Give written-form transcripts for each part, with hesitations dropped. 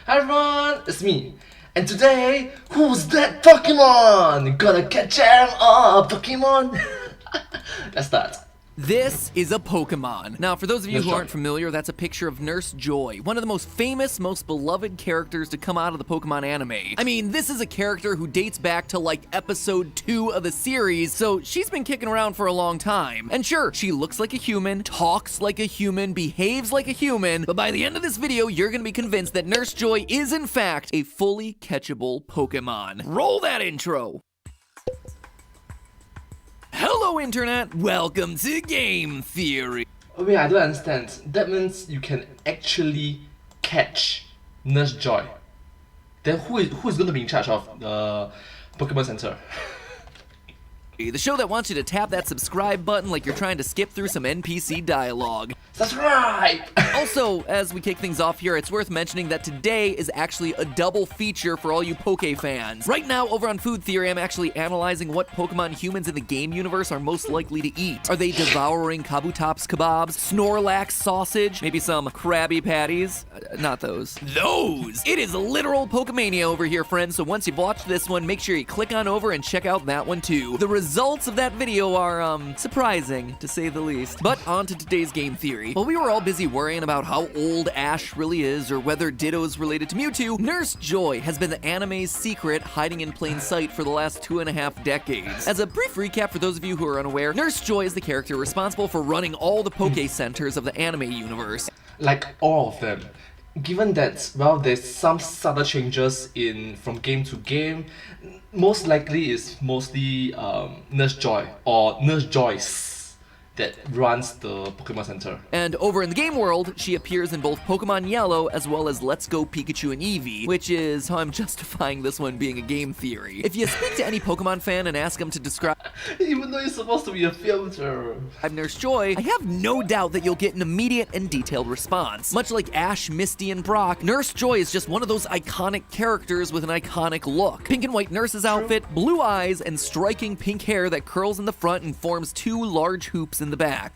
Hi everyone, it's me. And today, who's that Pokemon? Gonna catch him all, Pokemon. Let's start. This is a Pokemon. Now, for those of you Nurse who Joy. aren't familiar, that's a picture of Nurse Joy, one of the most famous, most beloved characters to come out of the Pokemon anime. I mean, this is a character who dates back to like episode 2 of the series, so she's been kicking around for a long time. And sure, she looks like a human, talks like a human, behaves like a human, but by the end of this video, you're gonna be convinced that Nurse Joy is in fact a fully catchable Pokemon. Roll that intro! Hello Internet, welcome to Game Theory. Oh wait, I don't understand. That means you can actually catch Nurse Joy. Then who is going to be in charge of the Pokemon Center? The show that wants you to tap that subscribe button like you're trying to skip through some NPC dialogue. That's right! Also, as we kick things off here, it's worth mentioning that today is actually a double feature for all you Poke fans. Right now, over on Food Theory, I'm actually analyzing what Pokemon humans in the game universe are most likely to eat. Are they devouring Kabutops kebabs, Snorlax sausage, maybe some Krabby Patties? Not those. Those! It is literal Pokemania over here, friends, so once you've watched this one, make sure you click on over and check out that one too. The results of that video are, surprising, to say the least. But on to today's game theory. While we were all busy worrying about how old Ash really is or whether Ditto is related to Mewtwo, Nurse Joy has been the anime's secret hiding in plain sight for the last 2.5 decades. As a brief recap for those of you who are unaware, Nurse Joy is the character responsible for running all the Poke Centers of the anime universe. Like all of them. Given that, well, there's some subtle changes from game to game, most likely it's mostly Nurse Joy or Nurse Joyce that runs the Pokemon Center. And over in the game world, she appears in both Pokemon Yellow as well as Let's Go Pikachu and Eevee, which is how I'm justifying this one being a game theory. If you speak to any Pokemon fan and ask them to describe Even though it's supposed to be a filter. Nurse Joy, I have no doubt that you'll get an immediate and detailed response. Much like Ash, Misty, and Brock, Nurse Joy is just one of those iconic characters with an iconic look. Pink and white nurse's outfit, blue eyes, and striking pink hair that curls in the front and forms 2 large hoops in the back.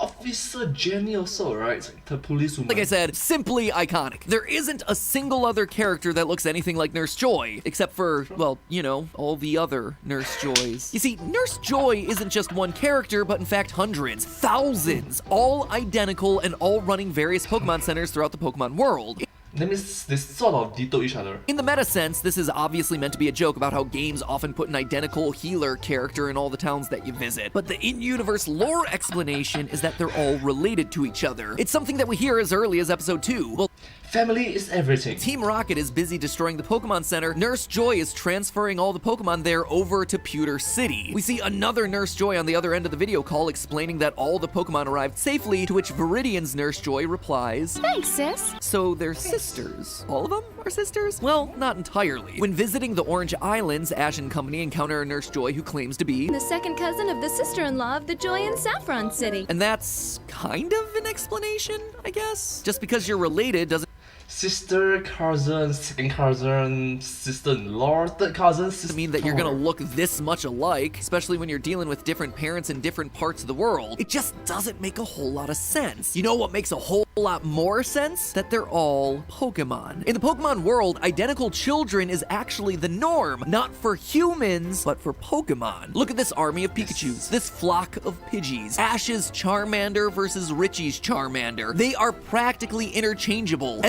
Officer Jenny also, right? The policewoman. Like I said, simply iconic. There isn't a single other character that looks anything like Nurse Joy, except for, well, you know, all the other Nurse Joys. You see, Nurse Joy isn't just one character, but in fact hundreds, thousands, all identical and all running various Pokemon centers throughout the Pokemon world. That means they sort of ditto each other. In the meta sense, this is obviously meant to be a joke about how games often put an identical healer character in all the towns that you visit. But the in-universe lore explanation is that they're all related to each other. It's something that we hear as early as episode 2. Well, Family is everything. Team Rocket is busy destroying the Pokemon Center. Nurse Joy is transferring all the Pokemon there over to Pewter City. We see another Nurse Joy on the other end of the video call explaining that all the Pokemon arrived safely, to which Viridian's Nurse Joy replies, Thanks, sis. so they're sisters. All of them are sisters? Well, not entirely. When visiting the Orange Islands, Ash and company encounter a Nurse Joy who claims to be The second cousin of the sister-in-law of the Joy in Saffron City. and that's kind of an explanation, I guess? Just because you're related doesn't Sister, cousin, second cousin, sister-in-law, third cousin, sister. mean that you're gonna look this much alike, especially when you're dealing with different parents in different parts of the world. It just doesn't make a whole lot of sense. You know what makes a whole lot more sense? That they're all Pokemon. In the Pokemon world, identical children is actually the norm, not for humans, but for Pokemon. Look at this army of Pikachus, this flock of Pidgeys, Ash's Charmander versus Richie's Charmander. They are practically interchangeable.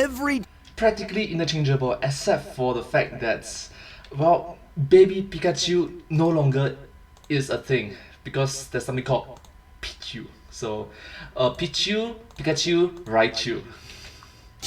Practically interchangeable, except for the fact that, well, baby Pikachu no longer is a thing because there's something called Pichu. So, Pichu, Pikachu, Raichu.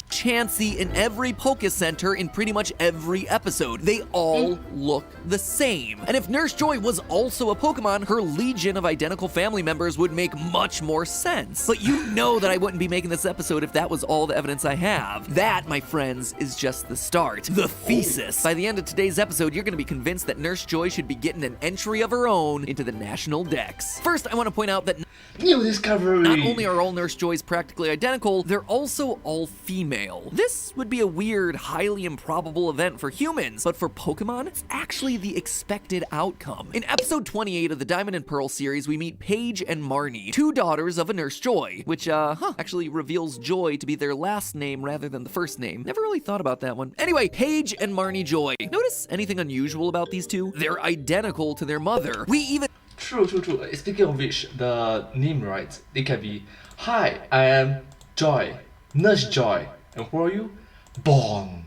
Chansey in every Poke Center in pretty much every episode. They all look the same. And if Nurse Joy was also a Pokemon, her legion of identical family members would make much more sense. But you know that I wouldn't be making this episode if that was all the evidence I have. That, my friends, is just the start. The thesis. By the end of today's episode, you're gonna be convinced that Nurse Joy should be getting an entry of her own into the National Dex. First, I want to point out that New discovery! Not only are all Nurse Joys practically identical, they're also all female. This would be a weird, highly improbable event for humans, but for Pokemon, it's actually the expected outcome. In episode 28 of the Diamond and Pearl series, we meet Paige and Marnie, two daughters of a Nurse Joy, which, actually reveals Joy to be their last name rather than the first name. Never really thought about that one. Anyway, Paige and Marnie Joy. Notice anything unusual about these two? They're identical to their mother. We even... True. Speaking of which, the name, right? It can be, hi, I am Joy, Nurse Joy. And who are you? Bond.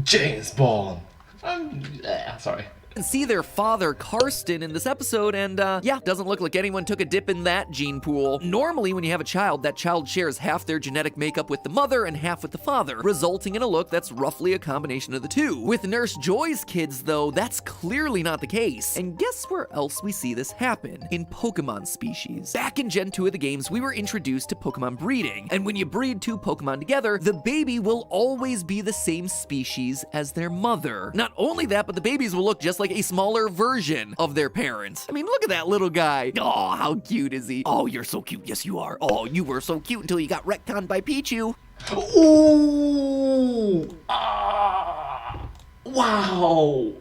James Bond. Sorry. see their father, Karsten, in this episode, and yeah, doesn't look like anyone took a dip in that gene pool. Normally, when you have a child, that child shares half their genetic makeup with the mother and half with the father, resulting in a look that's roughly a combination of the two. With Nurse Joy's kids, though, that's clearly not the case. And guess where else we see this happen? In Pokemon species. Back in Gen 2 of the games, we were introduced to Pokemon breeding, and when you breed two Pokemon together, the baby will always be the same species as their mother. Not only that, but the babies will look just like a smaller version of their parents. I mean, look at that little guy. Oh, how cute is he? Oh, you're so cute. Yes, you are. Oh, you were so cute until you got retconned by Pichu. Ooh! Ah! Wow!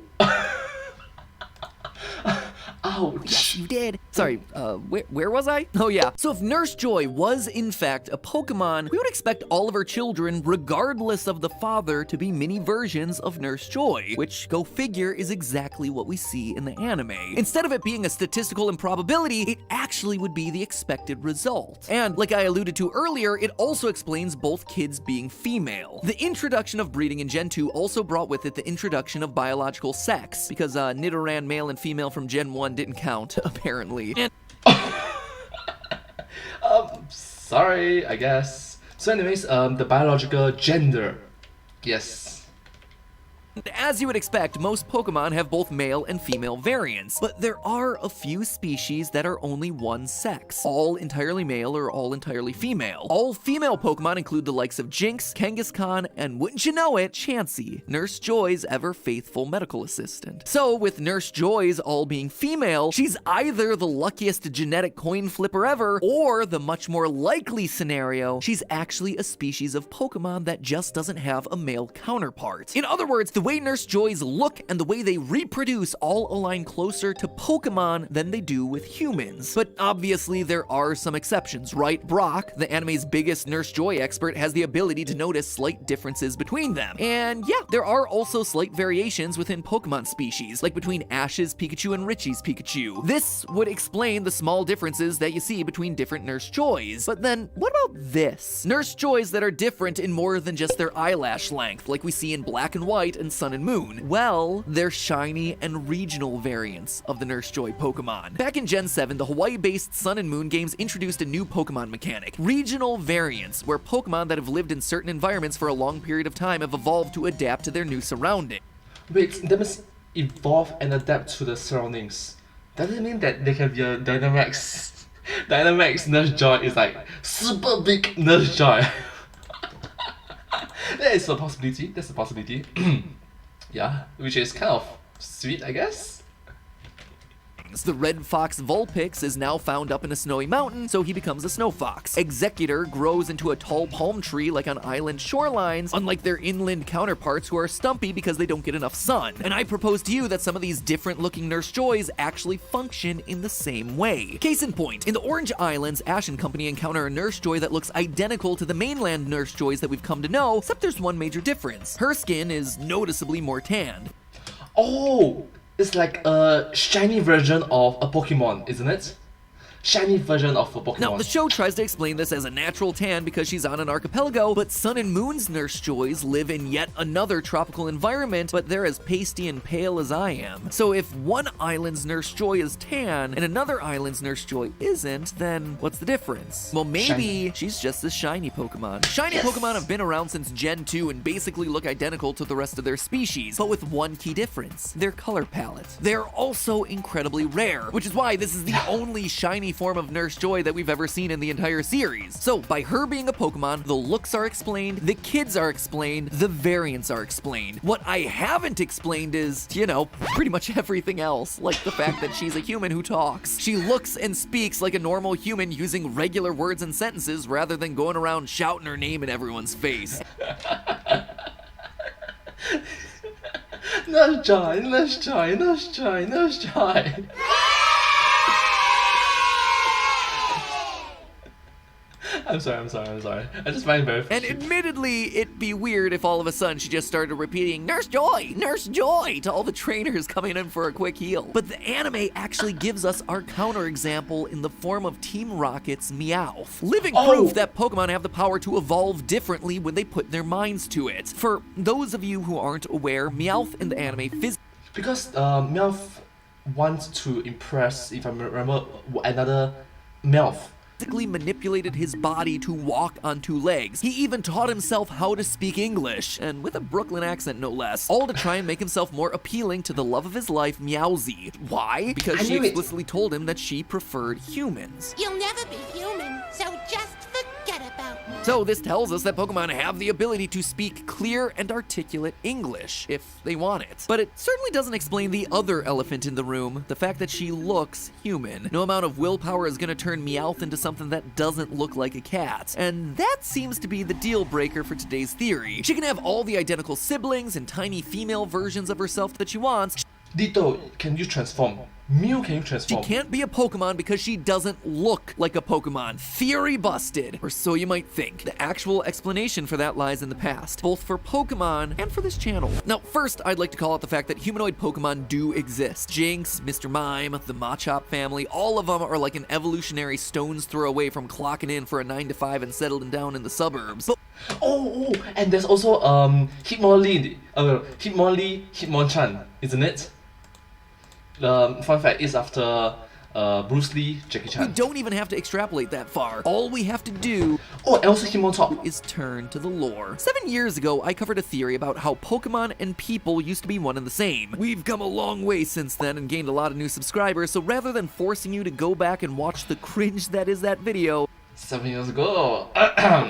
Ouch. Yes, you did. Sorry, where was I? Oh yeah. So if Nurse Joy was in fact a Pokemon, we would expect all of her children, regardless of the father, to be mini versions of Nurse Joy, which, go figure, is exactly what we see in the anime. Instead of it being a statistical improbability, it actually would be the expected result. And like I alluded to earlier, it also explains both kids being female. The introduction of breeding in Gen 2 also brought with it the introduction of biological sex, because Nidoran male and female from Gen 1 didn't count, apparently. And Sorry, I guess. So anyways, the biological gender. Yes. as you would expect, most Pokemon have both male and female variants, but there are a few species that are only one sex, all entirely male or all entirely female. All female Pokemon include the likes of Jinx, Kangaskhan, and wouldn't you know it, Chansey, Nurse Joy's ever-faithful medical assistant. So with Nurse Joy's all being female, she's either the luckiest genetic coin flipper ever, or the much more likely scenario, she's actually a species of Pokemon that just doesn't have a male counterpart. In other words, the way Nurse Joys look and the way they reproduce all align closer to Pokemon than they do with humans. But obviously there are some exceptions, right? Brock, the anime's biggest Nurse Joy expert, has the ability to notice slight differences between them. And yeah, there are also slight variations within Pokemon species, like between Ash's Pikachu and Richie's Pikachu. This would explain the small differences that you see between different Nurse Joys. But then, what about this? Nurse Joys that are different in more than just their eyelash length, like we see in Black and White and Sun and Moon. Well, they're shiny and regional variants of the Nurse Joy Pokemon. Back in Gen 7, the Hawaii-based Sun and Moon games introduced a new Pokemon mechanic, regional variants, where Pokemon that have lived in certain environments for a long period of time have evolved to adapt to their new surroundings. Wait, they must evolve and adapt to the surroundings. Does it mean that they can be a Dynamax? Dynamax Nurse Joy is like super big Nurse Joy. That is a possibility. That's a possibility. Yeah, which is kind of sweet, I guess. The red fox Vulpix is now found up in a snowy mountain, so he becomes a snow fox. Executor grows into a tall palm tree like on island shorelines, unlike their inland counterparts who are stumpy because they don't get enough sun. And I propose to you that some of these different looking Nurse Joys actually function in the same way. Case in point, in the Orange Islands, Ash and company encounter a Nurse Joy that looks identical to the mainland Nurse Joys that we've come to know, except there's one major difference. Her skin is noticeably more tanned. Oh! It's like a shiny version of a Pokemon, isn't it? Shiny version of a Pokemon. Now, the show tries to explain this as a natural tan because she's on an archipelago, but Sun and Moon's Nurse Joys live in yet another tropical environment, but they're as pasty and pale as I am. So if one island's Nurse Joy is tan and another island's Nurse Joy isn't, then what's the difference? Well, maybe she's just a shiny Pokemon. Shiny Pokemon have been around since Gen 2 and basically look identical to the rest of their species, but with one key difference: their color palette. They're also incredibly rare, which is why this is the only shiny any form of Nurse Joy that we've ever seen in the entire series. So by her being a Pokemon, the looks are explained, the kids are explained, the variants are explained. What I haven't explained is, you know, pretty much everything else, like the fact that she's a human who talks. She looks and speaks like a normal human using regular words and sentences rather than going around shouting her name in everyone's face. Nurse Joy, Nurse Joy, Nurse Joy, Nurse Joy. I'm sorry. I just find it very funny. And admittedly, it'd be weird if all of a sudden she just started repeating, Nurse Joy, to all the trainers coming in for a quick heal. But the anime actually gives us our counterexample in the form of Team Rocket's Meowth. Living proof that Pokemon have the power to evolve differently when they put their minds to it. For those of you who aren't aware, Meowth in the anime because Meowth wants to impress, if I remember, another Meowth. manipulated his body to walk on two legs. He even taught himself how to speak English, and with a Brooklyn accent no less, all to try and make himself more appealing to the love of his life, Meowsy. Why? Because she explicitly told him that she preferred humans. You'll never be human, so just forget about me. So this tells us that Pokemon have the ability to speak clear and articulate English, if they want it. But it certainly doesn't explain the other elephant in the room, the fact that she looks human. No amount of willpower is gonna turn Meowth into something that doesn't look like a cat. And that seems to be the deal breaker for today's theory. She can have all the identical siblings and tiny female versions of herself that she wants. Ditto, can you transform? Mew, can you transform? She can't be a Pokemon because she doesn't look like a Pokemon. Theory busted. Or so you might think. The actual explanation for that lies in the past, both for Pokemon and for this channel. Now, first, I'd like to call out the fact that humanoid Pokemon do exist. Jinx, Mr. Mime, the Machop family, all of them are like an evolutionary stone's throw away from clocking in for a 9 to 5 and settling down in the suburbs. But and there's also Hitmonchan, isn't it? Fun fact is after Bruce Lee, Jackie Chan. we don't even have to extrapolate that far. All we have to do and also Hitmontop is turn to the lore. 7 years ago, I covered a theory about how Pokemon and people used to be one and the same. We've come a long way since then and gained a lot of new subscribers, so rather than forcing you to go back and watch the cringe that is that video, 7 years ago.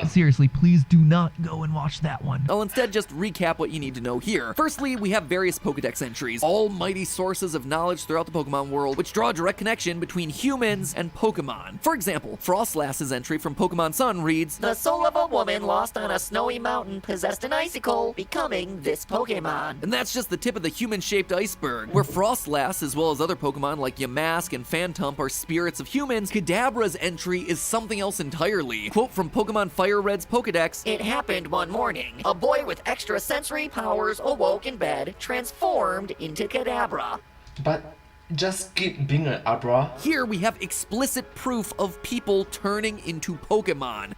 seriously, please do not go and watch that one. I'll instead just recap what you need to know here. Firstly, we have various Pokedex entries, almighty sources of knowledge throughout the Pokemon world, which draw a direct connection between humans and Pokemon. For example, Frostlass's entry from Pokemon Sun reads, The soul of a woman lost on a snowy mountain possessed an icicle, becoming this Pokemon. and that's just the tip of the human-shaped iceberg. Where Frostlass, as well as other Pokemon like Yamask and Phantump, are spirits of humans, Kadabra's entry is something else entirely. Quote from Pokemon Fire Red's Pokedex, It happened one morning. A boy with extrasensory powers awoke in bed, transformed into Kadabra. But just keep being an Abra. here we have explicit proof of people turning into Pokemon.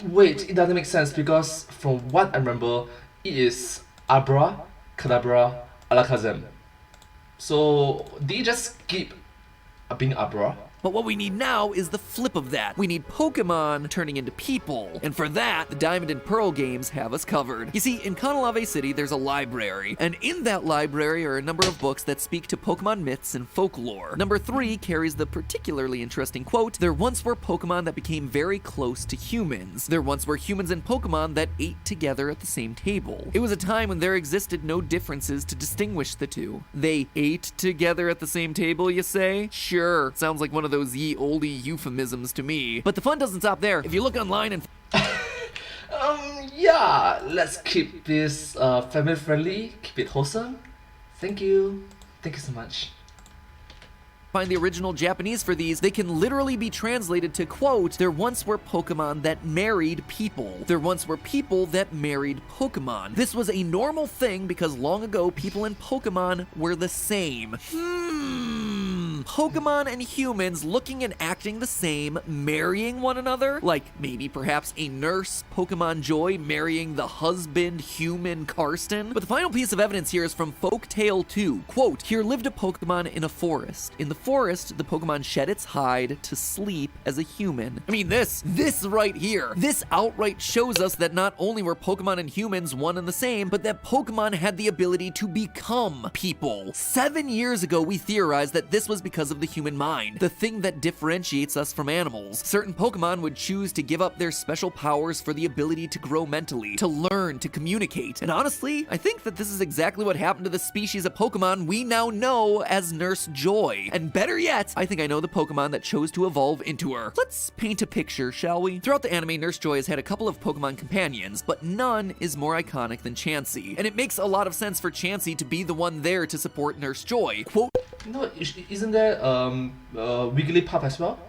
Wait, it doesn't make sense because from what I remember, it is Abra, Kadabra, Alakazam. So did it just keep being Abra? But what we need now is the flip of that. We need Pokemon turning into people. And for that, the Diamond and Pearl games have us covered. You see, in Kanalave City, there's a library. And in that library are a number of books that speak to Pokemon myths and folklore. Number 3 carries the particularly interesting quote, There once were Pokemon that became very close to humans. There once were humans and Pokemon that ate together at the same table. It was a time when there existed no differences to distinguish the two. They ate together at the same table, you say? Sure, sounds like one of those ye olde euphemisms to me. But the fun doesn't stop there. If you look online and Yeah, let's keep this family friendly, keep it wholesome. Thank you so much. find the original Japanese for these, they can literally be translated to, quote, There once were Pokemon that married people. There once were people that married Pokemon. This was a normal thing because long ago, people and Pokemon were the same. Pokemon and humans looking and acting the same, marrying one another? Like maybe perhaps a nurse, Pokemon Joy, marrying the husband, human Karsten? But the final piece of evidence here is from Folktale 2. Quote, Here lived a Pokemon in a forest. In the forest, the Pokemon shed its hide to sleep as a human. I mean, this right here, this outright shows us that not only were Pokemon and humans one and the same, but that Pokemon had the ability to become people. 7 years ago, we theorized that this was because because of the human mind, the thing that differentiates us from animals. Certain Pokemon would choose to give up their special powers for the ability to grow mentally, to learn, to communicate. And honestly, I think that this is exactly what happened to the species of Pokemon we now know as Nurse Joy. And better yet, I think I know the Pokemon that chose to evolve into her. Let's paint a picture, shall we? Throughout the anime, Nurse Joy has had a couple of Pokemon companions, but none is more iconic than Chansey. And it makes a lot of sense for Chansey to be the one there to support Nurse Joy. Quote, No, isn't there Wigglypuff as well?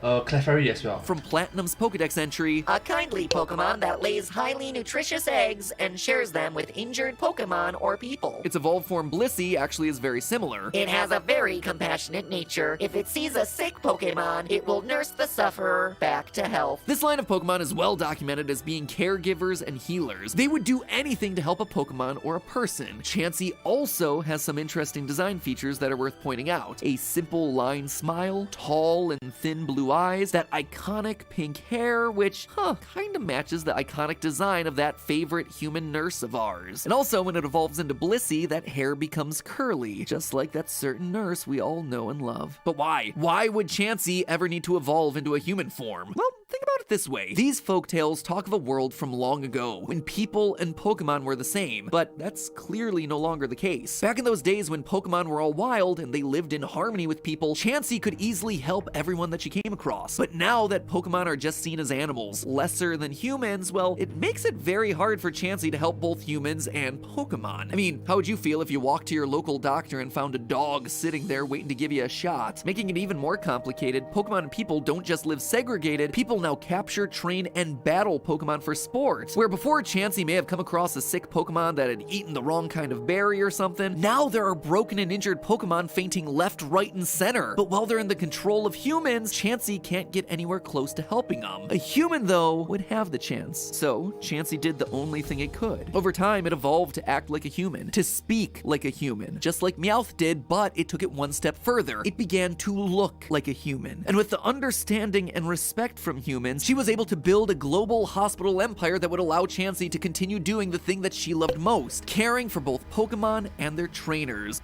Clefairy as well. from Platinum's Pokedex entry, A kindly Pokemon that lays highly nutritious eggs and shares them with injured Pokemon or people. its evolved form Blissey actually is very similar. It has a very compassionate nature. If it sees a sick Pokemon, it will nurse the sufferer back to health. This line of Pokemon is well documented as being caregivers and healers. They would do anything to help a Pokemon or a person. Chansey also has some interesting design features that are worth pointing out. A simple line smile, tall and thin blue eyes, that iconic pink hair, which, kinda matches the iconic design of that favorite human nurse of ours. And also, when it evolves into Blissey, that hair becomes curly, just like that certain nurse we all know and love. But why? Why would Chansey ever need to evolve into a human form? Well, think about it this way. These folktales talk of a world from long ago, when people and Pokemon were the same, but that's clearly no longer the case. Back in those days when Pokemon were all wild and they lived in harmony with people, Chansey could easily help everyone that she came across. But now that Pokemon are just seen as animals, lesser than humans, well, it makes it very hard for Chansey to help both humans and Pokemon. I mean, how would you feel if you walked to your local doctor and found a dog sitting there waiting to give you a shot? Making it even more complicated, Pokemon and people don't just live segregated, people now capture, train, and battle Pokemon for sport. Where before Chansey may have come across a sick Pokemon that had eaten the wrong kind of berry or something, now there are broken and injured Pokemon fainting left, right, and center. But while they're in the control of humans, Chansey can't get anywhere close to helping them. A human, though, would have the chance. So, Chansey did the only thing it could. Over time, it evolved to act like a human, to speak like a human, just like Meowth did, but it took it one step further. It began to look like a human. And with the understanding and respect from humans, she was able to build a global hospital empire that would allow Chansey to continue doing the thing that she loved most, caring for both Pokemon and their trainers.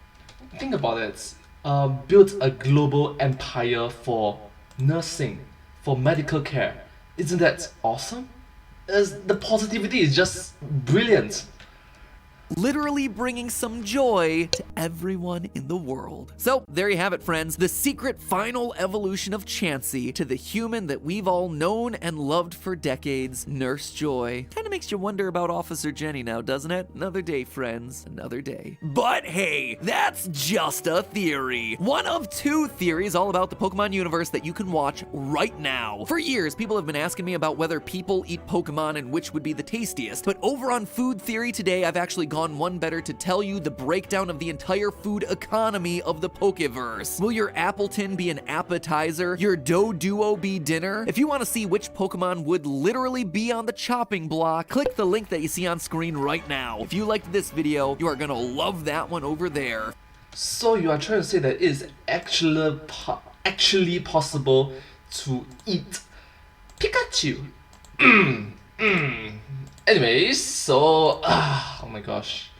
Think about it. Built a global empire for nursing, for medical care. Isn't that awesome? The positivity is just brilliant. Literally bringing some joy to everyone in the world. So, there you have it, friends. The secret final evolution of Chansey to the human that we've all known and loved for decades, Nurse Joy. Kinda makes you wonder about Officer Jenny now, doesn't it? Another day, friends. Another day. But hey, that's just a theory. One of two theories all about the Pokemon universe that you can watch right now. For years, people have been asking me about whether people eat Pokemon and which would be the tastiest. But over on Food Theory today, I've actually gone one better to tell you the breakdown of the entire food economy of the Pokeverse. Will your Appleton be an appetizer? Your Doduo be dinner? If you want to see which Pokemon would literally be on the chopping block, click the link that you see on screen right now. If you liked this video, you are gonna love that one over there. So you are trying to say that it is actually possible to eat Pikachu? Anyways, so oh my gosh.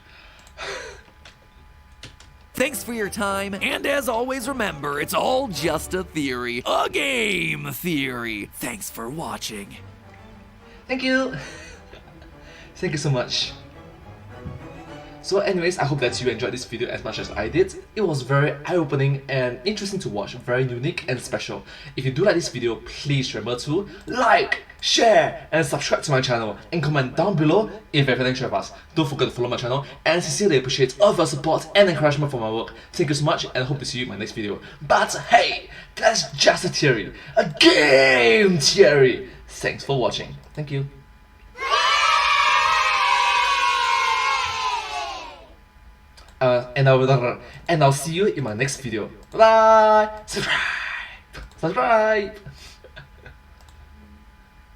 Thanks for your time, and as always, remember, it's all just a theory. A game theory. Thanks for watching. Thank you. Thank you so much. So anyways, I hope that you enjoyed this video as much as I did. It was very eye-opening and interesting to watch, very unique and special. If you do like this video, please remember to like, share, and subscribe to my channel, and comment down below if you have anything to share with us. Don't forget to follow my channel, and sincerely appreciate all of your support and encouragement for my work. Thank you so much, and I hope to see you in my next video. But hey, that's just a theory, a game theory. Thanks for watching. Thank you. And I'll see you in my next video. Bye bye. Subscribe.